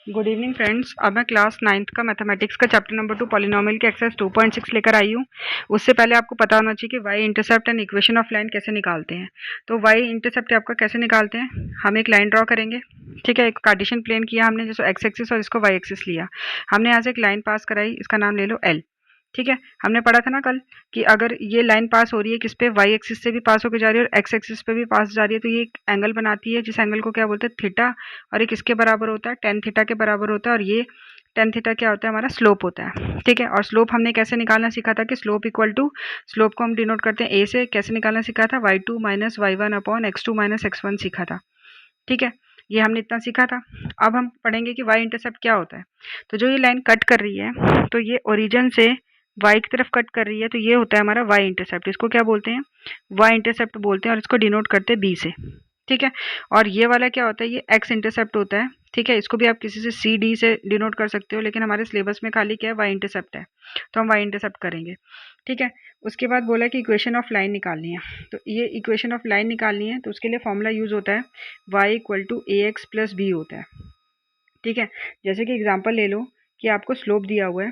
Good evening friends. अब मैं class 9th का मैथमेटिक्स का चैप्टर नंबर 2 पॉलिनोमियल के एक्सरसाइज 2.6 लेकर आई हूँ। उससे पहले आपको पता होना चाहिए कि Y intercept and equation of line कैसे निकालते हैं। तो वाई इंटरसेप्ट आपका कैसे निकालते हैं, हम एक लाइन ड्रॉ करेंगे। ठीक है, एक कार्टेशियन प्लेन किया हमने, जैसे एक्स एक्सिस और इसको वाई एक्सिस लिया। हमने यहाँ से एक लाइन पास कराई, इसका नाम ले लो एल। ठीक है, हमने पढ़ा था ना कल कि अगर ये लाइन पास हो रही है किस पे, वाई एक्सिस से भी पास होकर जा रही है और एक्स एक्सिस पे भी पास जा रही है, तो ये एक एंगल बनाती है, जिस एंगल को क्या बोलते हैं, थीटा। और ये किसके बराबर होता है, टेन थीटा के बराबर होता है। और ये टेन थीटा क्या होता है, हमारा स्लोप होता है। ठीक है, और स्लोप हमने कैसे निकालना सीखा था कि स्लोप इक्वल टू, स्लोप को हम डिनोट करते हैं ए से, कैसे निकालना सीखा था, y2 minus y1 upon x2 minus x1 सीखा था। ठीक है, ये हमने इतना सीखा था। अब हम पढ़ेंगे कि वाई इंटरसेप्ट क्या होता है। तो जो ये लाइन कट कर रही है, तो ये ओरिजिन से वाई की तरफ कट कर रही है, तो ये होता है हमारा वाई इंटरसेप्ट। इसको क्या बोलते हैं, वाई इंटरसेप्ट बोलते हैं, और इसको डिनोट करते हैं बी से। ठीक है, और ये वाला क्या होता है, ये एक्स इंटरसेप्ट होता है। ठीक है, इसको भी आप किसी से सी डी से डिनोट कर सकते हो, लेकिन हमारे सिलेबस में खाली क्या है, वाई इंटरसेप्ट है, तो हम वाई इंटरसेप्ट करेंगे। ठीक है, उसके बाद बोला कि इक्वेशन ऑफ लाइन निकालनी है। तो ये इक्वेशन ऑफ लाइन निकालनी है, तो उसके लिए फॉर्मूला यूज होता है y equal to A X plus B होता है। ठीक है, जैसे कि एग्जांपल ले लो कि आपको स्लोप दिया हुआ है,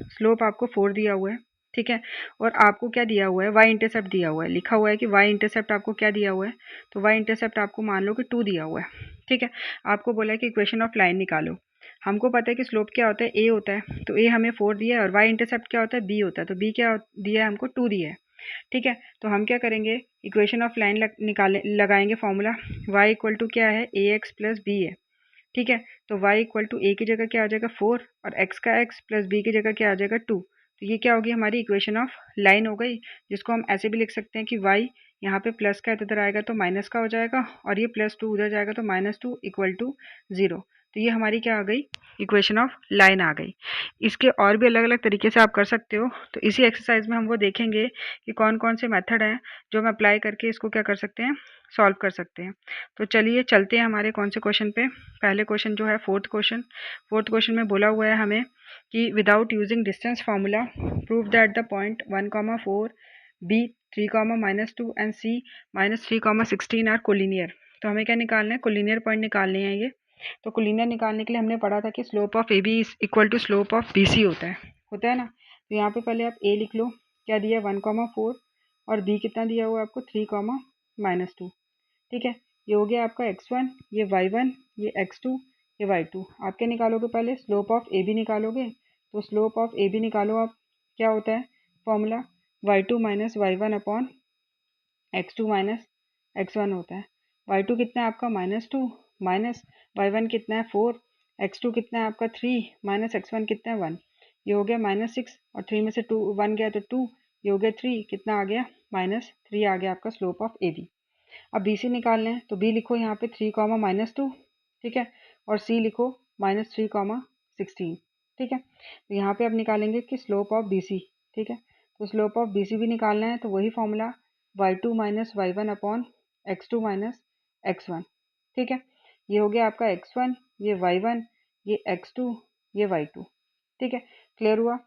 स्लोप आपको 4 दिया हुआ है। ठीक है, और आपको क्या दिया हुआ है, वाई इंटरसेप्ट दिया हुआ है, लिखा हुआ है कि वाई इंटरसेप्ट आपको क्या दिया हुआ है, तो वाई इंटरसेप्ट आपको मान लो कि 2 दिया हुआ है। ठीक है, आपको बोला है कि इक्वेशन ऑफ लाइन निकालो। हमको पता है कि स्लोप क्या होता है, ए होता है, तो ए हमें 4 दिया है, और वाई इंटरसेप्ट क्या होता है, बी होता है, तो बी क्या दिया है हमको, 2 दिया है। ठीक है, तो हम क्या करेंगे, इक्वेशन ऑफ लाइन लगाएंगे फॉर्मूला। y इक्वल टू क्या है, ए एक्स प्लस बी है। ठीक है, तो y इक्वल टू ए की जगह क्या आ जाएगा 4, और x का x प्लस b की जगह क्या आ जाएगा 2। तो ये क्या होगी, हमारी इक्वेशन ऑफ लाइन हो गई, जिसको हम ऐसे भी लिख सकते हैं कि y यहाँ पे प्लस का इधर आएगा तो माइनस का हो जाएगा, और ये +2 उधर जाएगा तो -2 इक्वल टू 0। तो ये हमारी क्या आ गई, इक्वेशन ऑफ लाइन आ गई। इसके और भी अलग अलग तरीके से आप कर सकते हो, तो इसी एक्सरसाइज में हम वो देखेंगे कि कौन कौन से मेथड हैं जो हम अप्लाई करके इसको क्या कर सकते हैं, सॉल्व कर सकते हैं। तो चलिए चलते हैं हमारे कौन से क्वेश्चन पे। पहले क्वेश्चन जो है फोर्थ क्वेश्चन में बोला हुआ है हमें कि without using distance formula prove that the point 1,4 B 3,-2 and C -3,16 are collinear. तो हमें क्या निकालना है, कोलिनियर पॉइंट निकालने हैं ये। तो कोलिनियर निकालने के लिए हमने पढ़ा था कि slope of A B is equal to slope of B C होता है ना। तो यहाँ पे पहले आप ए लिख लो, क्या दिया 1,4, और बी कितना दिया हुआ है आपको 3,-2। ठीक है, ये हो गया आपका x1, ये y1, ये x2, ये y2। आप क्या निकालोगे, पहले स्लोप ऑफ ए बी निकालोगे। तो स्लोप ऑफ ए बी निकालो आप, क्या होता है formula, y2 minus Y one upon x2 minus x1 होता है। y2 कितना है आपका -2, माइनस y1 कितना है 4, x2 कितना है आपका 3, माइनस x1 कितना है 1। ये हो गया -6, और 3 में से 2 1 गया तो 2, ये हो गया 3, कितना आ गया -3 आ गया आपका स्लोप ऑफ ए बी। अब बी सी निकालना है, तो बी लिखो यहाँ पे 3, -2। ठीक है, और सी लिखो -3, 16। ठीक है, तो यहाँ पे अब निकालेंगे कि स्लोप ऑफ बी सी। ठीक है, तो स्लोप ऑफ बी सी भी निकालना है, तो वही formula y2 minus Y one upon x2 minus x1। ठीक है, ये हो गया आपका x1, ये y1, ये x2, ये y2। ठीक है, क्लियर हुआ।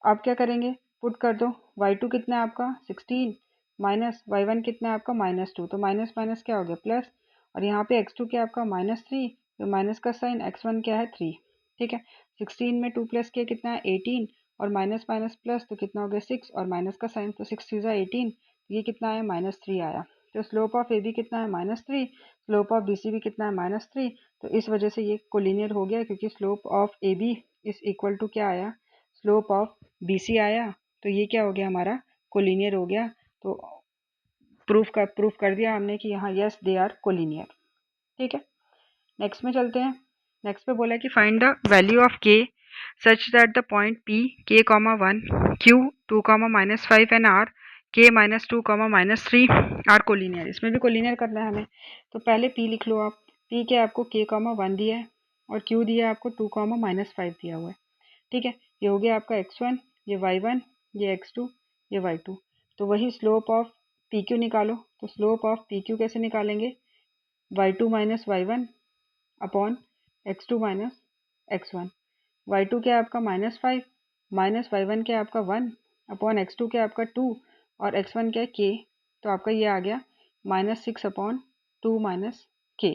अब क्या करेंगे, पुट कर दो, y2 कितना है आपका 16, माइनस y1 कितना है आपका -2, तो माइनस माइनस क्या हो गया प्लस, और यहाँ पे x2 क्या है आपका -3, तो माइनस का साइन, x1 क्या है 3। ठीक है, 16 में 2 प्लस किया कितना है 18, और माइनस माइनस प्लस तो कितना हो गया 6, और माइनस का साइन तो 6 3 18, ये कितना आया -3 आया। तो स्लोप ऑफ ए बी कितना है -3, स्लोप ऑफ बी सी भी कितना है -3। तो इस वजह से ये कोलिनियर हो गया, क्योंकि slope of A B is equal to क्या आया, स्लोप ऑफ बी सी आया। तो ये क्या हो गया, हमारा कोलिनियर हो गया। तो प्रूफ कर दिया हमने कि यहाँ यस दे आर कोलिनियर। ठीक है, नेक्स्ट में चलते हैं। नेक्स्ट पे बोला है कि find the value of K such that the point P k, 1 q 2, -5 and r k-2, -3 are collinear. इसमें भी कोलिनियर करना है हमें, तो पहले p लिख लो आप। p के आपको k, 1 दिया है, और q दिया है आपको 2, -5 दिया हुआ है। ठीक है, ये हो गया आपका x1, ये y1, ये x2, ये y2। तो वही स्लोप ऑफ pq निकालो। तो स्लोप ऑफ pq कैसे निकालेंगे, y2 minus y1 upon x2 minus x1। y2 क्या है आपका -5, माइनस y1 क्या है आपका 1 अपॉन x2 क्या है आपका 2, और x1 क्या है k। तो आपका ये आ गया -6 अपॉन 2 माइनस k।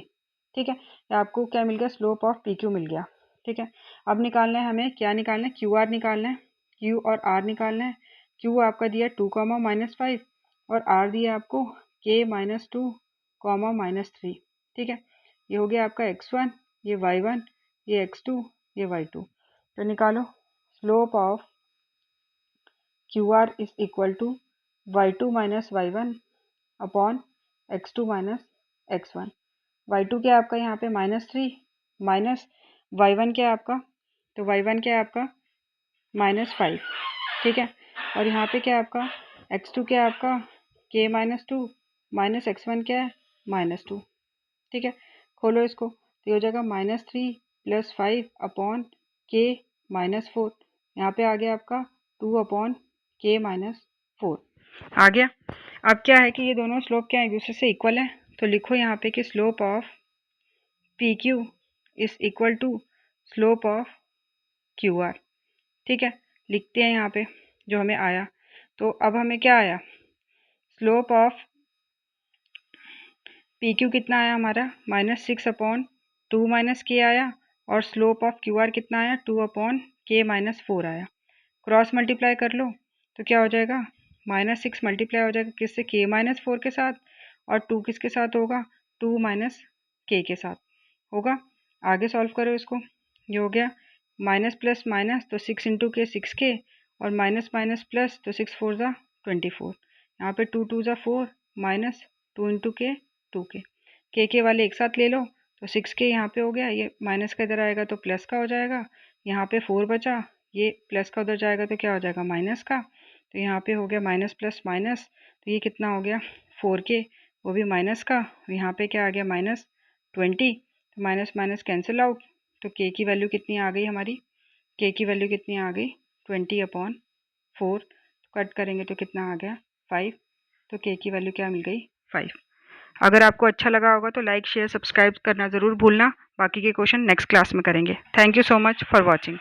ठीक है, तो आपको क्या मिल गया, स्लोप ऑफ pq मिल गया। ठीक है। अब निकालना है हमें, क्या निकालना है, क्यू आर निकालना है, क्यू और आर निकालना है। क्यू आपका दिया 2, -5 और आर दिया आपको K-2, ठीक है। ये हो गया आपका x1, ये y1, ये x2, ये y2। तो निकालो, slope of Q R is equal to y2 minus y1 upon x2 minus x1। y2 क्या है आपका यहाँ पे -3 माइनस y1 क्या है आपका, तो y1 क्या है आपका -5, ठीक है। और यहाँ पे क्या है आपका x2 क्या है आपका K-2 माइनस x1 क्या है -2, ठीक है। खोलो इसको, तो ये हो जाएगा -3 + 5 अपॉन K-4। यहाँ पे आ गया आपका 2 अपॉन K-4 आ गया। अब क्या है कि ये दोनों स्लोप क्या है, एक दूसरे से इक्वल है। तो लिखो यहाँ पे कि slope of PQ is equal to slope of QR, ठीक है। लिखते हैं यहाँ पे जो हमें आया। तो अब हमें क्या आया, स्लोप ऑफ PQ कितना आया हमारा -6/2 - K आया, और स्लोप ऑफ QR कितना आया 2/K-4 आया। क्रॉस मल्टीप्लाई कर लो तो क्या हो जाएगा, -6 मल्टीप्लाई हो जाएगा किससे, K-4 के साथ, और 2 किसके साथ होगा, 2 - K के साथ होगा। आगे सॉल्व करो इसको, ये हो गया माइनस प्लस माइनस तो 6 × K 6K, और माइनस माइनस प्लस तो 6 4 ज़ा 24। यहाँ पे 2 2 ज़ा 4 माइनस 2 × K 2K। के वाले एक साथ ले लो तो 6K यहाँ पे हो गया, ये माइनस का इधर आएगा तो प्लस का हो जाएगा। यहाँ पे 4 बचा, ये प्लस का उधर जाएगा तो क्या हो जाएगा माइनस का। तो यहाँ पे हो गया माइनस प्लस माइनस, तो ये कितना हो गया 4K, वो भी माइनस का। यहाँ पे क्या आ गया -20, तो माइनस माइनस कैंसिल आउट। तो K की वैल्यू कितनी आ गई हमारी, K की वैल्यू कितनी आ गई 20/4। कट करेंगे तो कितना आ गया 5। तो K की वैल्यू क्या मिल गई 5। अगर आपको अच्छा लगा होगा तो लाइक शेयर सब्सक्राइब करना ज़रूर भूलना। बाकी के क्वेश्चन नेक्स्ट क्लास में करेंगे। Thank you so much for watching.